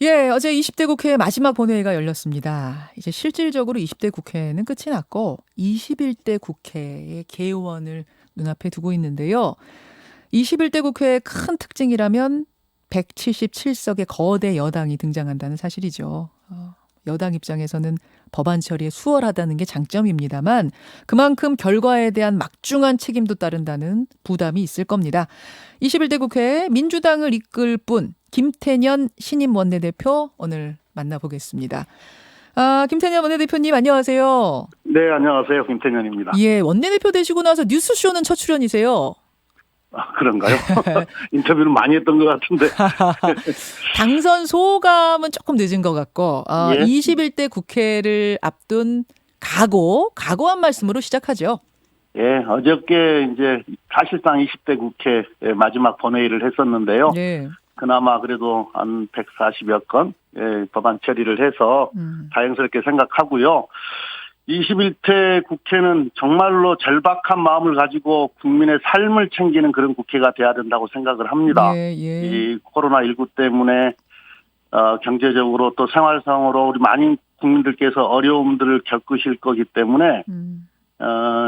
예, 어제 20대 국회 마지막 본회의가 열렸습니다. 이제 실질적으로 20대 국회는 끝이 났고 21대 국회의 개원을 눈앞에 두고 있는데요. 21대 국회의 큰 특징이라면 177석의 거대 여당이 등장한다는 사실이죠. 여당 입장에서는 법안 처리에 수월하다는 게 장점입니다만 그만큼 결과에 대한 막중한 책임도 따른다는 부담이 있을 겁니다. 21대 국회에 민주당을 이끌 분 김태년 신임 원내대표 오늘 만나보겠습니다. 김태년 원내대표님 안녕하세요. 네, 안녕하세요. 김태년입니다. 예, 원내대표 되시고 나서 뉴스쇼는 첫 출연이세요. 그런가요? 인터뷰를 많이 했던 것 같은데. 당선 소감은 조금 늦은 것 같고 예. 21대 국회를 앞둔 각오한 말씀으로 시작하죠. 예, 어저께 이제 사실상 20대 국회 마지막 본회의를 했었는데요. 네. 그나마 그래도 한 140여 건 법안 처리를 해서 다행스럽게 생각하고요. 21대 국회는 정말로 절박한 마음을 가지고 국민의 삶을 챙기는 그런 국회가 돼야 된다고 생각을 합니다. 예, 예. 이 코로나19 때문에 경제적으로 또 생활상으로 우리 많은 국민들께서 어려움들을 겪으실 거기 때문에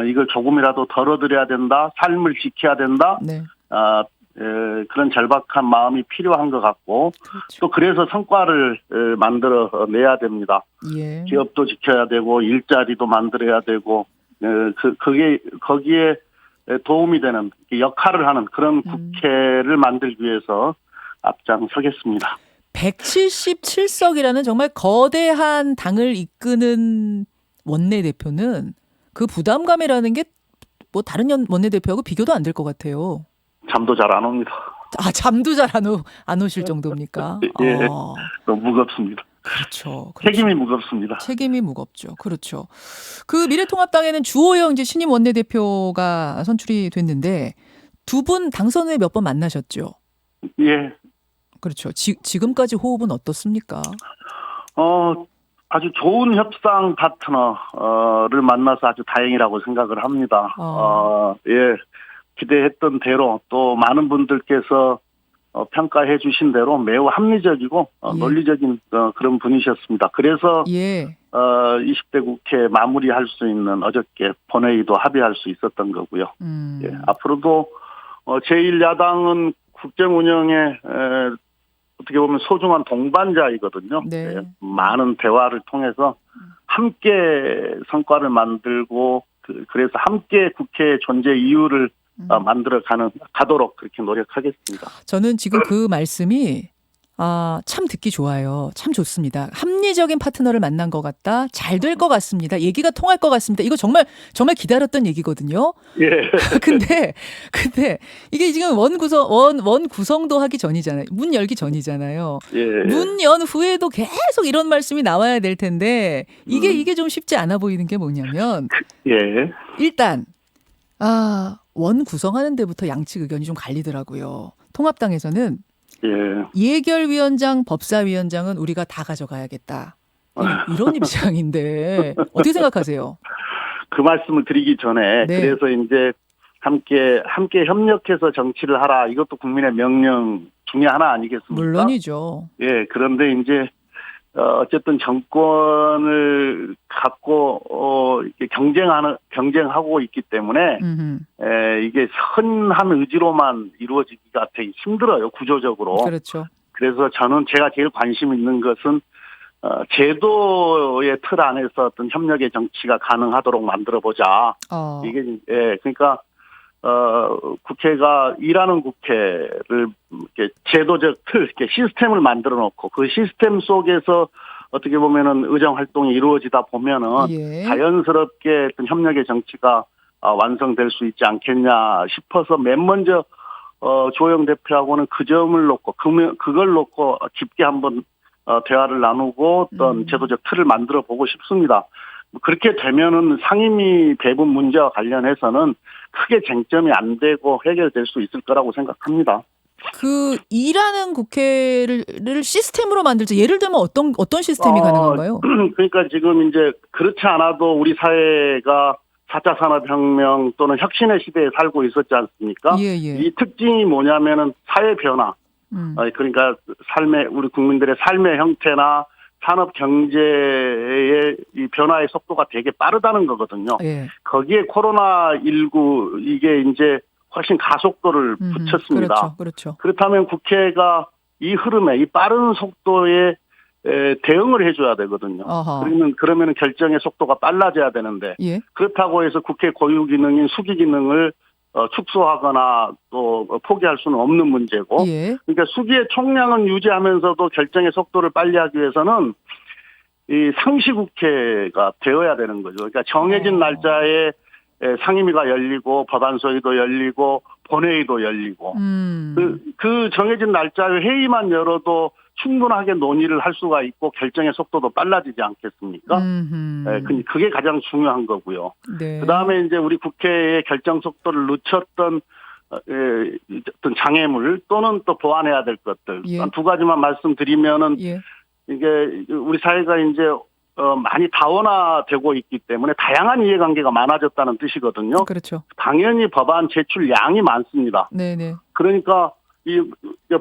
이걸 조금이라도 덜어드려야 된다. 삶을 지켜야 된다. 네. 그런 절박한 마음이 필요한 것 같고 그렇죠. 또 그래서 성과를 만들어 내야 됩니다. 예. 기업도 지켜야 되고 일자리도 만들어야 되고 거기에 도움이 되는 역할을 하는 그런 국회를 만들기 위해서 앞장서겠습니다. 177석이라는 정말 거대한 당을 이끄는 원내대표는 그 부담감이라는 게 뭐 다른 원내대표하고 비교도 안 될 것 같아요. 잠도 잘 안 옵니다. 잠도 잘 안 오실 정도입니까? 예, 너무 무겁습니다. 그렇죠. 책임이 무겁습니다. 책임이 무겁죠. 그렇죠. 그 미래통합당에는 주호영 이제 신임 원내대표가 선출이 됐는데 두 분 당선 후에 몇 번 만나셨죠? 예. 그렇죠. 지금까지 호흡은 어떻습니까? 아주 좋은 협상 파트너를 만나서 아주 다행이라고 생각을 합니다. 예. 기대했던 대로 또 많은 분들께서 평가해 주신 대로 매우 합리적이고 논리적인 그런 분이셨습니다. 그래서 20대 국회 마무리할 수 있는 어저께 본회의도 합의할 수 있었던 거고요. 예. 앞으로도 제1야당은 국정 운영에 어떻게 보면 소중한 동반자이거든요. 네. 예. 많은 대화를 통해서 함께 성과를 만들고 그래서 함께 국회의 존재 이유를 만들어 가도록 그렇게 노력하겠습니다. 저는 지금 그 말씀이 참 듣기 좋아요. 참 좋습니다. 합리적인 파트너를 만난 것 같다. 잘 될 것 같습니다. 얘기가 통할 것 같습니다. 이거 정말 기다렸던 얘기거든요. 예. 근데 이게 지금 원 구성도 하기 전이잖아요. 문 열기 전이잖아요. 예. 문 연 후에도 계속 이런 말씀이 나와야 될 텐데 이게 좀 쉽지 않아 보이는 게 뭐냐면 예. 일단 원 구성하는 데부터 양측 의견이 좀 갈리더라고요. 통합당에서는 예결위원장, 법사위원장은 우리가 다 가져가야겠다. 이런 입장인데 어떻게 생각하세요? 그 말씀을 드리기 전에 그래서 이제 함께 협력해서 정치를 하라. 이것도 국민의 명령 중에 하나 아니겠습니까? 물론이죠. 예, 그런데 이제 어쨌든 정권을 갖고 이렇게 경쟁하고 있기 때문에 이게 선한 의지로만 이루어지기가 되게 힘들어요, 구조적으로. 그렇죠. 그래서 제가 제일 관심 있는 것은 제도의 틀 안에서 어떤 협력의 정치가 가능하도록 만들어 보자. 이게 그러니까 국회가 일하는 국회를 이렇게 제도적 틀, 이렇게 시스템을 만들어 놓고 그 시스템 속에서 어떻게 보면은 의정 활동이 이루어지다 보면은 자연스럽게 어떤 협력의 정치가 완성될 수 있지 않겠냐 싶어서 맨 먼저 주호영 대표하고는 그 점을 놓고 그걸 놓고 깊게 한번 대화를 나누고 어떤 제도적 틀을 만들어 보고 싶습니다. 그렇게 되면은 상임위 배분 문제와 관련해서는 크게 쟁점이 안 되고 해결될 수 있을 거라고 생각합니다. 그 일하는 국회를 시스템으로 만들자. 예를 들면 어떤 시스템이 가능한가요? 그러니까 지금 이제 그렇지 않아도 우리 사회가 4차 산업혁명 또는 혁신의 시대에 살고 있었지 않습니까? 예. 이 특징이 뭐냐면은 사회 변화, 그러니까 우리 국민들의 삶의 형태나 산업 경제의 이 변화의 속도가 되게 빠르다는 거거든요. 예. 거기에 코로나19 이게 이제 훨씬 가속도를 붙였습니다. 그렇죠. 그렇죠. 그렇다면 국회가 이 흐름에 이 빠른 속도에 대응을 해줘야 되거든요. 그러면 결정의 속도가 빨라져야 되는데 예. 그렇다고 해서 국회 고유 기능인 수기 기능을 축소하거나 또 포기할 수는 없는 문제고, 예. 그러니까 수기의 총량은 유지하면서도 결정의 속도를 빨리 하기 위해서는 이 상시국회가 되어야 되는 거죠. 그러니까 정해진 날짜에 상임위가 열리고 법안 소위도 열리고 본회의도 열리고 그 정해진 날짜에 회의만 열어도 충분하게 논의를 할 수가 있고 결정의 속도도 빨라지지 않겠습니까? 네, 그게 가장 중요한 거고요. 네. 그다음에 이제 우리 국회의 결정 속도를 늦췄던 어떤 장애물 또는 또 보완해야 될 것들 예. 두 가지만 말씀드리면은 예. 이게 우리 사회가 이제 많이 다원화되고 있기 때문에 다양한 이해관계가 많아졌다는 뜻이거든요. 그렇죠. 당연히 법안 제출 양이 많습니다. 네네. 그러니까 이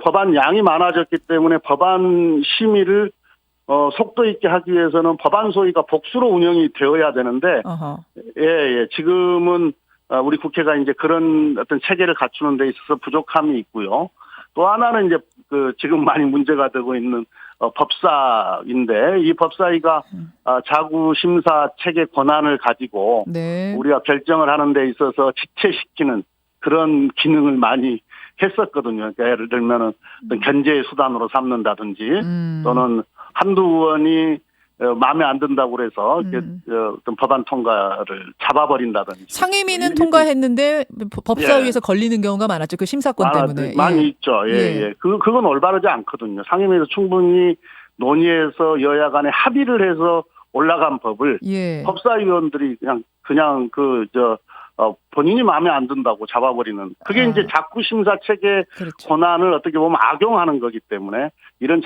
법안 양이 많아졌기 때문에 법안 심의를 속도 있게 하기 위해서는 법안 소위가 복수로 운영이 되어야 되는데, 예, 지금은 우리 국회가 이제 그런 어떤 체계를 갖추는 데 있어서 부족함이 있고요. 또 하나는 이제 지금 많이 문제가 되고 있는 법사인데 이 법사위가 자구 심사 체계 권한을 가지고 네. 우리가 결정을 하는 데 있어서 지체시키는 그런 기능을 많이 했었거든요. 그러니까 예를 들면은 어떤 견제의 수단으로 삼는다든지 또는 한두 의원이 마음에 안 든다고 그래서 어떤 법안 통과를 잡아버린다든지. 상임위는 통과했는데 법사위에서 걸리는 경우가 많았죠. 그 심사권 때문에. 많이 있죠. 예. 그건 올바르지 않거든요. 상임위에서 충분히 논의해서 여야 간에 합의를 해서 올라간 법을 법사위원들이 그냥 본인이 마음에 안 든다고 잡아버리는 그게 이제 자꾸 심사 체계 그렇죠. 권한을 어떻게 보면 악용하는 거기 때문에 이런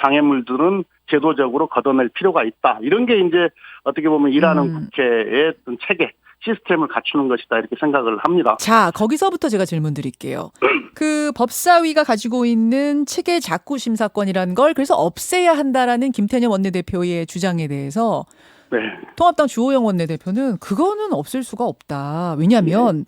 장애물들은 제도적으로 걷어낼 필요가 있다. 이런 게 이제 어떻게 보면 일하는 국회의 어떤 체계 시스템을 갖추는 것이다 이렇게 생각을 합니다. 자, 거기서부터 제가 질문 드릴게요. 그 법사위가 가지고 있는 체계 자구 심사권이라는 걸 그래서 없애야 한다라는 김태년 원내대표의 주장에 대해서 네. 통합당 주호영 원내대표는 그거는 없앨 수가 없다. 왜냐하면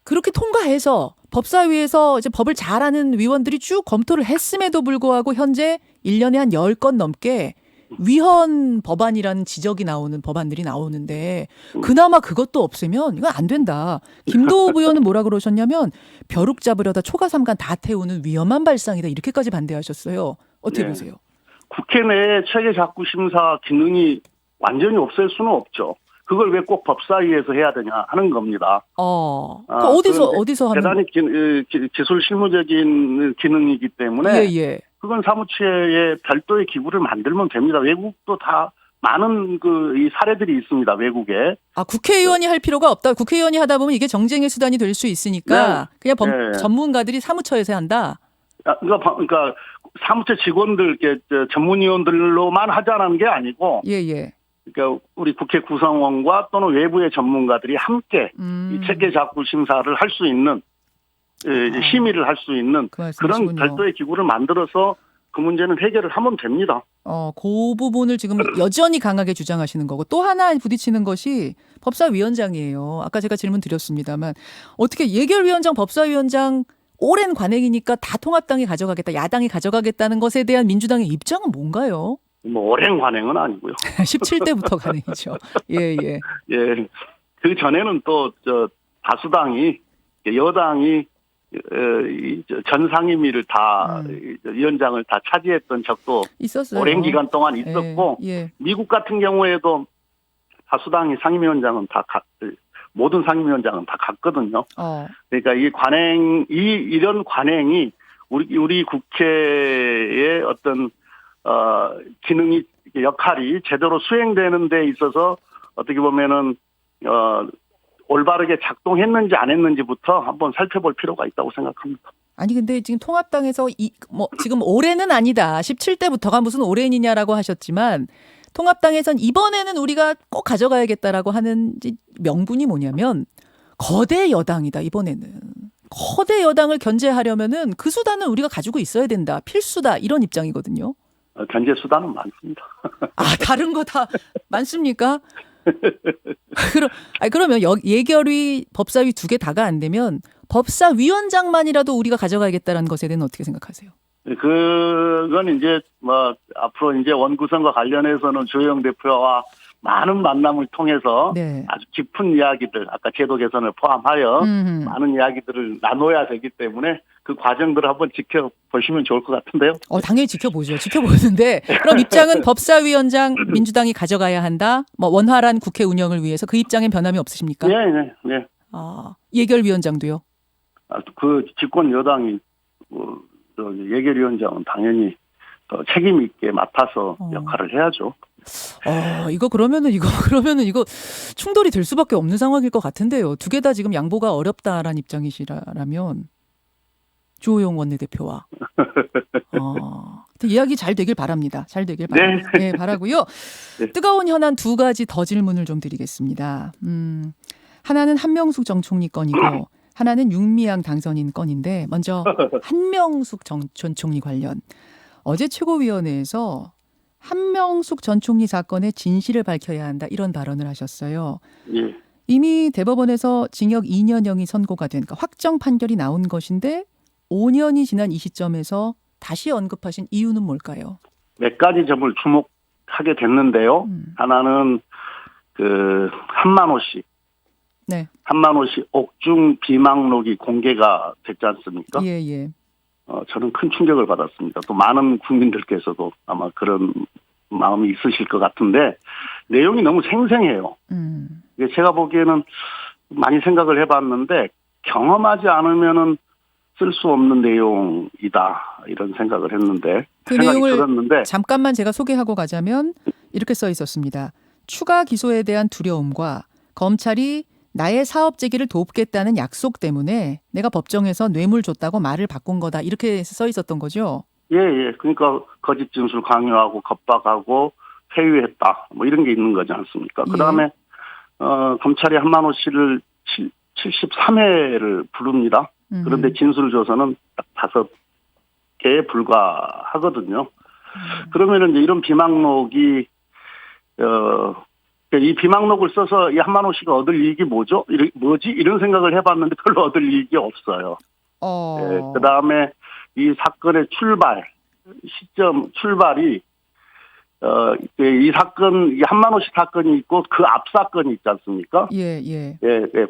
그렇게 통과해서 법사위에서 이제 법을 잘하는 위원들이 쭉 검토를 했음에도 불구하고 현재 1년에 한 10건 넘게 위헌 법안이라는 지적이 나오는 법안들이 나오는데 그나마 그것도 없으면 이건 안 된다. 김도우 의원은 뭐라 그러셨냐면 벼룩 잡으려다 초가삼간 다 태우는 위험한 발상이다. 이렇게까지 반대하셨어요. 어떻게 보세요? 국회 내에 체계 자구 심사 기능이 완전히 없앨 수는 없죠. 그걸 왜 꼭 법사위에서 해야 되냐 하는 겁니다. 어디서 하는? 대단히 기술 실무적인 기능이기 때문에 그건 사무처에 별도의 기구를 만들면 됩니다. 외국도 다 많은 이 사례들이 있습니다. 외국에. 국회의원이 할 필요가 없다. 국회의원이 하다 보면 이게 정쟁의 수단이 될 수 있으니까 그냥 전문가들이 사무처에서 한다. 그러니까 사무처 직원들, 전문위원들로만 하자는 게 아니고. 그러니까 우리 국회 구성원과 또는 외부의 전문가들이 함께 이 체계 자구 심사를 할 수 있는 심의를 할 수 있는 그런 별도의 기구를 만들어서 그 문제는 해결을 하면 됩니다. 그 부분을 지금 여전히 강하게 주장하시는 거고 또 하나 부딪히는 것이 법사위원장이에요. 아까 제가 질문 드렸습니다만 어떻게 예결위원장, 법사위원장 오랜 관행이니까 다 통합당이 가져가겠다, 야당이 가져가겠다는 것에 대한 민주당의 입장은 뭔가요? 오랜 관행은 아니고요. 17대부터 관행이죠. 예. 그 전에는 또 다수당이 여당이 전 상임위를 다 위원장을 다 차지했던 적도 있었어요. 오랜 기간 동안 있었고 미국 같은 경우에도 다수당이 상임위원장은 모든 상임위원장은 다 갔거든요. 그러니까 이런 관행이 우리 국회의 어떤 기능이 역할이 제대로 수행되는 데 있어서 어떻게 보면은 올바르게 작동했는지 안 했는지부터 한번 살펴볼 필요가 있다고 생각합니다. 아니 근데 지금 통합당에서 지금 올해는 아니다. 17대부터가 무슨 올해이냐라고 하셨지만 통합당에선 이번에는 우리가 꼭 가져가야겠다라고 하는 명분이 뭐냐면 거대 여당이다 이번에는. 거대 여당을 견제하려면은 그 수단은 우리가 가지고 있어야 된다. 필수다. 이런 입장이거든요. 견제 수단은 많습니다. 다른 거 다 많습니까? 그러면 예결위, 법사위 두 개 다가 안 되면 법사위원장만이라도 우리가 가져가야겠다는 것에 대해서는 어떻게 생각하세요? 그건 이제 앞으로 이제 원구성과 관련해서는 주호영 대표와 많은 만남을 통해서 네. 아주 깊은 이야기들, 아까 제도 개선을 포함하여 많은 이야기들을 나눠야 되기 때문에 그 과정들을 한번 지켜보시면 좋을 것 같은데요. 당연히 지켜보죠. 지켜보는데 그럼 입장은 법사위원장 민주당이 가져가야 한다. 원활한 국회 운영을 위해서 그 입장엔 변함이 없으십니까? 네. 예결위원장도요? 그 집권 여당이 예결위원장은 당연히 책임 있게 맡아서 역할을 해야죠. 그러면은 이거 충돌이 될 수밖에 없는 상황일 것 같은데요. 두 개 다 지금 양보가 어렵다라는 입장이시라면 주호영 원내대표와 이야기 잘 되길 바랍니다. 잘 되길 바랍니다. 네, 바라고요. 네. 뜨거운 현안 두 가지 더 질문을 좀 드리겠습니다. 하나는 한명숙 전 총리 건이고 하나는 윤미향 당선인 건인데 먼저 한명숙 전 총리 관련 어제 최고위원회에서 한명숙 전 총리 사건의 진실을 밝혀야 한다 이런 발언을 하셨어요. 예. 이미 대법원에서 징역 2년형이 선고가 된 그러니까 확정 판결이 나온 것인데 5년이 지난 이 시점에서 다시 언급하신 이유는 뭘까요? 몇 가지 점을 주목하게 됐는데요. 하나는 한만호 씨. 네. 한만호 씨 옥중 비망록이 공개가 됐지 않습니까? 예. 저는 큰 충격을 받았습니다. 또 많은 국민들께서도 아마 그런 마음이 있으실 것 같은데 내용이 너무 생생해요. 제가 보기에는 많이 생각을 해봤는데 경험하지 않으면은 쓸 수 없는 내용이다 이런 생각을 했는데 그 내용을 들었는데 잠깐만 제가 소개하고 가자면 이렇게 써 있었습니다. 추가 기소에 대한 두려움과 검찰이 나의 사업 재개를 돕겠다는 약속 때문에 내가 법정에서 뇌물 줬다고 말을 바꾼 거다. 이렇게 써 있었던 거죠? 예. 그러니까 거짓 진술 강요하고 겁박하고 회유했다. 이런 게 있는 거지 않습니까? 그다음에 검찰이 한만호 씨를 73회를 부릅니다. 그런데 진술 조서는 딱 5개에 불과하거든요. 그러면은 이제 이런 비망록이 이 비망록을 써서 이 한만호 씨가 얻을 이익이 뭐죠? 이런 생각을 해봤는데 별로 얻을 이익이 없어요. 네, 그 다음에 이 사건의 출발이 이 사건, 이 한만호 씨 사건이 있고 그 앞 사건이 있지 않습니까? 예.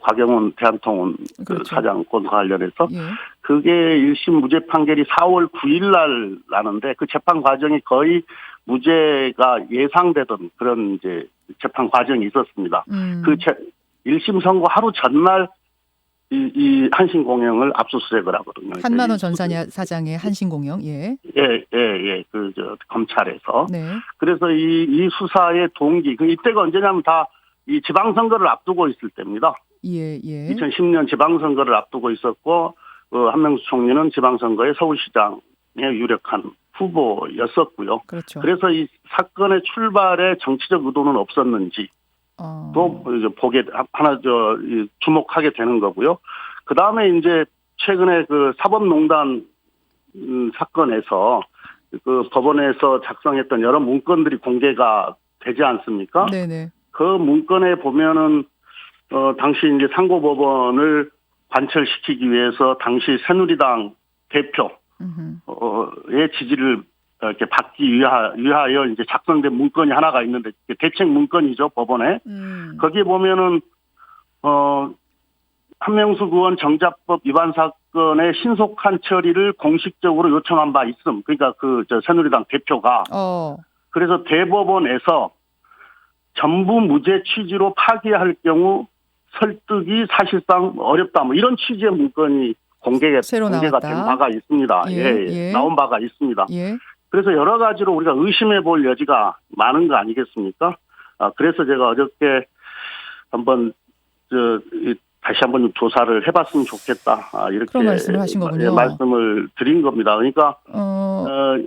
곽영훈 대한통운 그렇죠. 사장 건과 관련해서 예. 그게 1심 무죄 판결이 4월 9일 날 나는데 그 재판 과정이 거의 무죄가 예상되던 그런 이제 재판 과정이 있었습니다. 그 1심 선고 하루 전날 이 한신공영을 압수수색을 하거든요. 한만호 전 사장의 한신공영, 예. 검찰에서. 네. 그래서 이 수사의 동기, 이때가 언제냐면 다 이 지방선거를 앞두고 있을 때입니다. 예. 2010년 지방선거를 앞두고 있었고, 한명숙 총리는 지방선거에 서울시장에 유력한 후보였었고요. 그렇죠. 그래서 이 사건의 출발에 정치적 의도는 없었는지, 또 주목하게 되는 거고요. 그 다음에 이제 최근에 그 사법농단 사건에서 그 법원에서 작성했던 여러 문건들이 공개가 되지 않습니까? 네네. 그 문건에 보면은 당시 이제 상고법원을 관철시키기 위해서 당시 새누리당 대표의 지지를 이렇게 받기 위하여 이제 작성된 문건이 하나가 있는데 대책 문건이죠, 법원에. 거기에 보면은 한명숙 의원 정자법 위반 사건의 신속한 처리를 공식적으로 요청한 바 있음. 그러니까 새누리당 대표가. 그래서 대법원에서 전부 무죄 취지로 파기할 경우 설득이 사실상 어렵다. 이런 취지의 문건이 공개가 된 바가 있습니다. 예. 나온 바가 있습니다. 예. 그래서 여러 가지로 우리가 의심해 볼 여지가 많은 거 아니겠습니까? 그래서 제가 어저께 한번 다시 한번 조사를 해봤으면 좋겠다. 이렇게 그런 말씀을 하신 거군요. 말씀을 드린 겁니다. 그러니까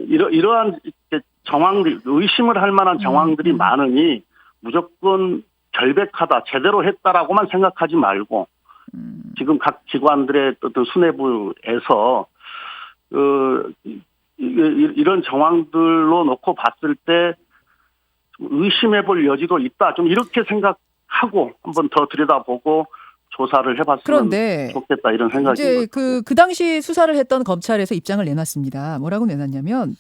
이러한 정황들, 의심을 할 만한 정황들이 많으니 무조건 결백하다, 제대로 했다라고만 생각하지 말고 지금 각 기관들의 어떤 수뇌부에서 이런 정황들로 놓고 봤을 때 의심해볼 여지도 있다. 좀 이렇게 생각하고 한번 더 들여다보고 조사를 해봤으면 그런데 좋겠다 이런 생각이 이제 그 당시 수사를 했던 검찰에서 입장을 내놨습니다. 뭐라고 내놨냐면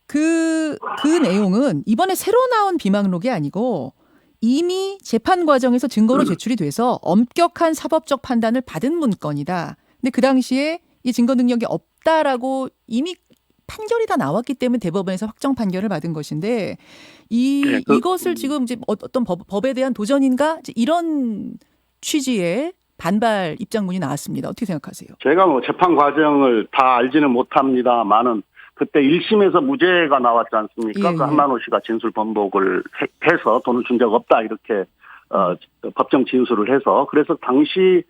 그 내용은 이번에 새로 나온 비망록이 아니고 이미 재판 과정에서 증거로 제출이 돼서 엄격한 사법적 판단을 받은 문건이다. 근데 그 당시에 이 증거 능력이 없다라고 이미 판결이 다 나왔기 때문에 대법원에서 확정 판결을 받은 것인데 이것을 지금 이제 어떤 법에 대한 도전인가 이런 취지의 반발 입장문이 나왔습니다. 어떻게 생각하세요? 제가 뭐 재판 과정을 다 알지는 못합니다만은 그때 1심에서 무죄가 나왔지 않습니까? 예, 그 한만호 씨가 진술 번복을 해서 돈을 준 적 없다 이렇게 법정 진술을 해서 그래서 당시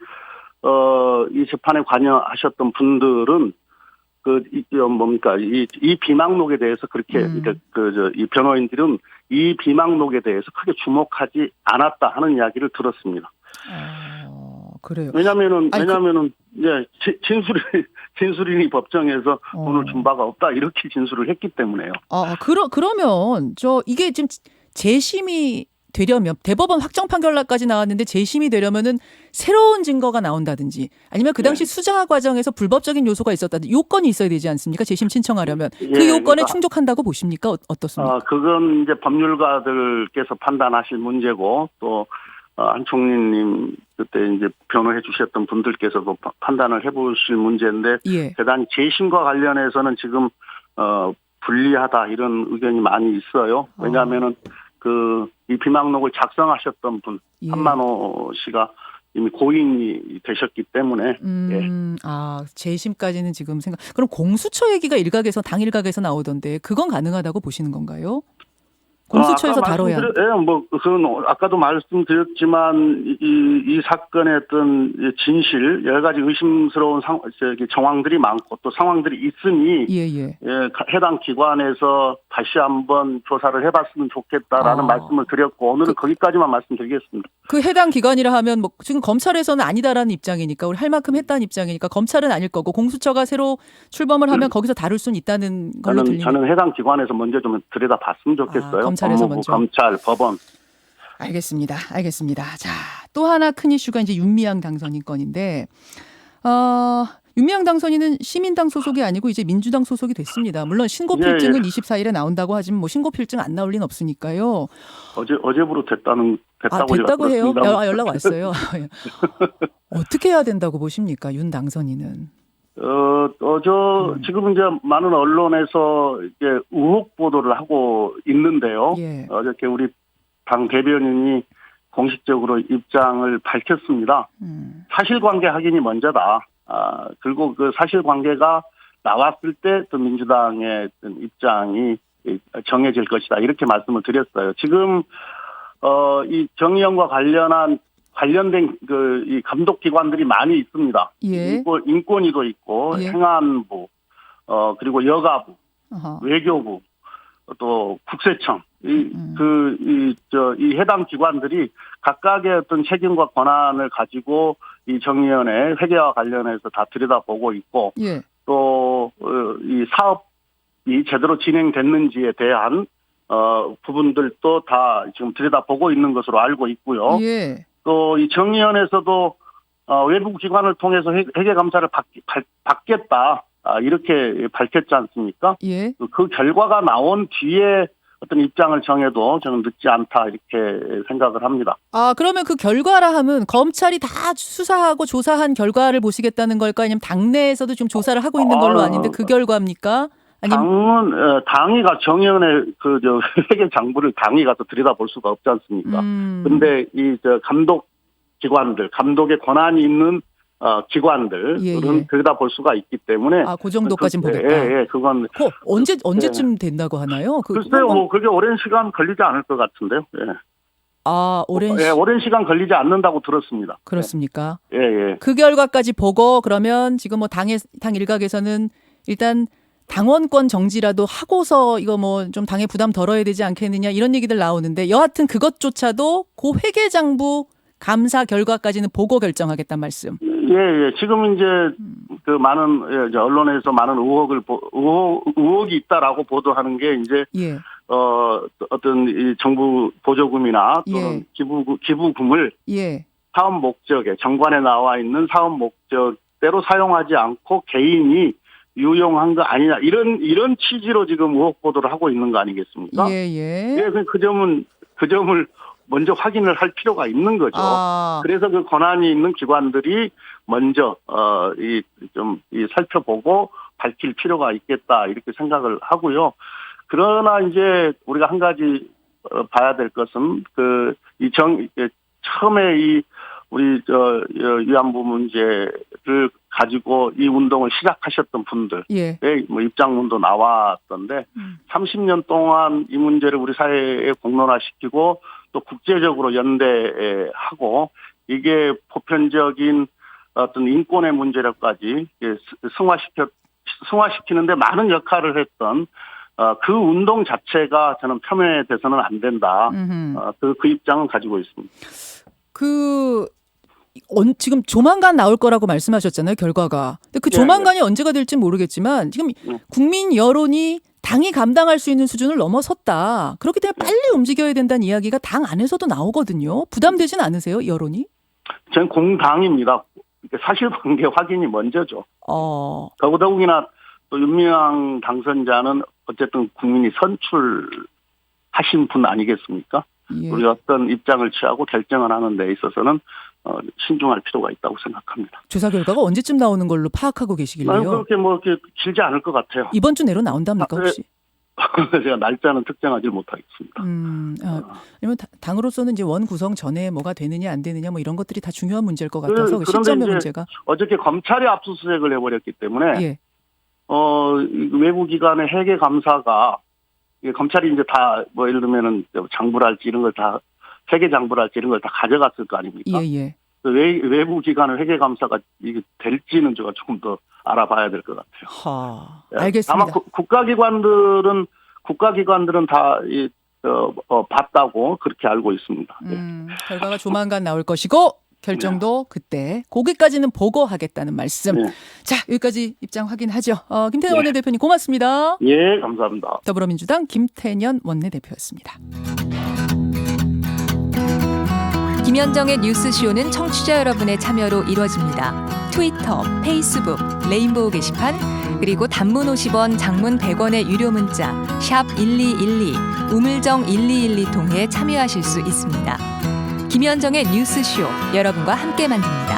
이 재판에 관여하셨던 분들은 이 비망록에 대해서 그렇게 이 변호인들은 이 비망록에 대해서 크게 주목하지 않았다 하는 이야기를 들었습니다. 그래요. 왜냐면은 진술인이 법정에서 돈을 준 바가 없다 이렇게 진술을 했기 때문에요. 그러면 이게 지금 재심이 되려면 대법원 확정 판결까지 나왔는데 재심이 되려면은 새로운 증거가 나온다든지 아니면 그 당시 수사 과정에서 불법적인 요소가 있었다든지 요건이 있어야 되지 않습니까? 재심 신청하려면 그 요건에 충족한다고 보십니까? 어떻습니까? 그건 이제 법률가들께서 판단하실 문제고 또 한총리님 그때 이제 변호해 주셨던 분들께서도 판단을 해보실 문제인데 대단히 재심과 관련해서는 지금 불리하다 이런 의견이 많이 있어요. 왜냐하면은 이 비망록을 작성하셨던 분 한만호 씨가 이미 고인이 되셨기 때문에. 재심까지는 지금 그럼 공수처 얘기가 당일각에서 나오던데 그건 가능하다고 보시는 건가요? 공수처에서 다뤄야. 그건 아까도 말씀드렸지만 이 사건의 어떤 진실 여러 가지 의심스러운 정황들이 많고 또 상황들이 있으니 해당 기관에서 다시 한번 조사를 해봤으면 좋겠다라는 말씀을 드렸고 오늘은 거기까지만 말씀드리겠습니다. 그 해당 기관이라 하면 지금 검찰에서는 아니다라는 입장이니까 우리 할 만큼 했다는 입장이니까 검찰은 아닐 거고 공수처가 새로 출범을 하면 거기서 다룰 수는 있다는 걸로 들립니다. 저는 해당 기관에서 먼저 좀 들여다봤으면 좋겠어요. 검찰에서 먼저. 검찰, 법원. 알겠습니다. 자, 또 하나 큰 이슈가 이제 윤미향 당선인 건인데, 윤미향 당선인은 시민당 소속이 아니고 이제 민주당 소속이 됐습니다. 물론 신고필증은 24일에 나온다고 하지만 신고필증 안 나올 리는 없으니까요. 어제부로 됐다고 해요? 연락 왔어요. 어떻게 해야 된다고 보십니까, 윤 당선인은? 지금 이제 많은 언론에서 이제 의혹 보도를 하고 있는데요. 어저께 우리 당 대변인이 공식적으로 입장을 밝혔습니다. 사실관계 확인이 먼저다. 그리고 그 사실관계가 나왔을 때 또 민주당의 입장이 정해질 것이다. 이렇게 말씀을 드렸어요. 지금 이 정의연과 관련된 이 감독기관들이 많이 있습니다. 인권위도 있고 행안부, 그리고 여가부, 외교부, 또 국세청, 이 해당 기관들이 각각의 어떤 책임과 권한을 가지고 이 정의연의 회계와 관련해서 다 들여다보고 있고 또 이 사업이 제대로 진행됐는지에 대한 부분들도 다 지금 들여다보고 있는 것으로 알고 있고요. 또 이 정의연에서도 외부 기관을 통해서 회계 감사를 받겠다 이렇게 밝혔지 않습니까? 그 결과가 나온 뒤에 어떤 입장을 정해도 저는 늦지 않다 이렇게 생각을 합니다. 그러면 그 결과라 하면 검찰이 다 수사하고 조사한 결과를 보시겠다는 걸까? 아니면 당내에서도 좀 조사를 하고 있는 걸로 아닌데 그 결과입니까? 당이 정의연의 회계 장부를 당이 가서 들여다볼 수가 없지 않습니까? 근데 감독의 권한이 있는 기관들은 들여다볼 수가 있기 때문에. 그 정도까지는 보겠다. 그건. 언제쯤 된다고 하나요? 글쎄요, 그게 오랜 시간 걸리지 않을 것 같은데요. 오랜 시간 걸리지 않는다고 들었습니다. 그렇습니까? 그 결과까지 보고 그러면 지금 당 일각에서는 일단 당원권 정지라도 하고서 이거 좀 당의 부담 덜어야 되지 않겠느냐 이런 얘기들 나오는데 여하튼 그것조차도 그 회계장부 감사 결과까지는 보고 결정하겠다는 말씀. 예. 지금 이제 그 많은 이제 언론에서 많은 의혹이 있다라고 보도하는 게 이제 어떤 이 정부 보조금이나 또는 기부금을 사업 목적에 정관에 나와 있는 사업 목적대로 사용하지 않고 개인이 유용한 거 아니냐 이런 취지로 지금 의혹 보도를 하고 있는 거 아니겠습니까? 그 점을 먼저 확인을 할 필요가 있는 거죠. 그래서 그 권한이 있는 기관들이 먼저 살펴보고 밝힐 필요가 있겠다 이렇게 생각을 하고요. 그러나 이제 우리가 한 가지 봐야 될 것은 처음에 우리 위안부 문제를 가지고 이 운동을 시작하셨던 분들의 뭐 입장문도 나왔던데 30년 동안 이 문제를 우리 사회에 공론화시키고 또 국제적으로 연대하고 이게 보편적인 어떤 인권의 문제로까지 승화시키는데 많은 역할을 했던 그 운동 자체가 저는 폄훼돼서는 안 된다. 그 입장은 가지고 있습니다. 지금 조만간 나올 거라고 말씀하셨잖아요, 결과가. 근데 그 조만간이 언제가 될지 모르겠지만 지금 국민 여론이 당이 감당할 수 있는 수준을 넘어섰다. 그렇기 때문에 빨리 움직여야 된다는 이야기가 당 안에서도 나오거든요. 부담되진 않으세요, 여론이? 저는 공당입니다. 사실관계 확인이 먼저죠. 더구나 또 윤미향 당선자는 어쨌든 국민이 선출하신 분 아니겠습니까? 우리 어떤 입장을 취하고 결정을 하는 데 있어서는 신중할 필요가 있다고 생각합니다. 조사 결과가 언제쯤 나오는 걸로 파악하고 계시길래요? 그렇게 길지 않을 것 같아요. 이번 주 내로 나온답니까 혹시? 제가 날짜는 특정하지 못하겠습니다. 왜냐면 당으로서는 이제 원 구성 전에 뭐가 되느냐 안 되느냐 뭐 이런 것들이 다 중요한 문제일 것 같아서 그 시점의 문제가. 어저께 검찰이 압수수색을 해버렸기 때문에 외부기관의 회계 감사가 검찰이 이제 다 뭐 예를 들면은 장부랄지 이런 걸 다 회계 장부랄지 이런 걸 다 가져갔을 거 아닙니까? 외부 기관의 회계 감사가 이게 될지는 제가 조금 더 알아봐야 될 것 같아요. 알겠습니다. 아마 국가기관들은 다 봤다고 그렇게 알고 있습니다. 결과가 조만간 나올 것이고 결정도 그때 거기까지는 보고하겠다는 말씀. 자, 여기까지 입장 확인하죠. 김태년 원내대표님 고맙습니다. 예, 감사합니다. 더불어민주당 김태년 원내대표였습니다. 김현정의 뉴스쇼는 청취자 여러분의 참여로 이루어집니다. 트위터, 페이스북, 레인보우 게시판, 그리고 단문 50원, 장문 100원의 유료 문자 샵 1212, 우물정 1212 통해 참여하실 수 있습니다. 김현정의 뉴스쇼, 여러분과 함께 만듭니다.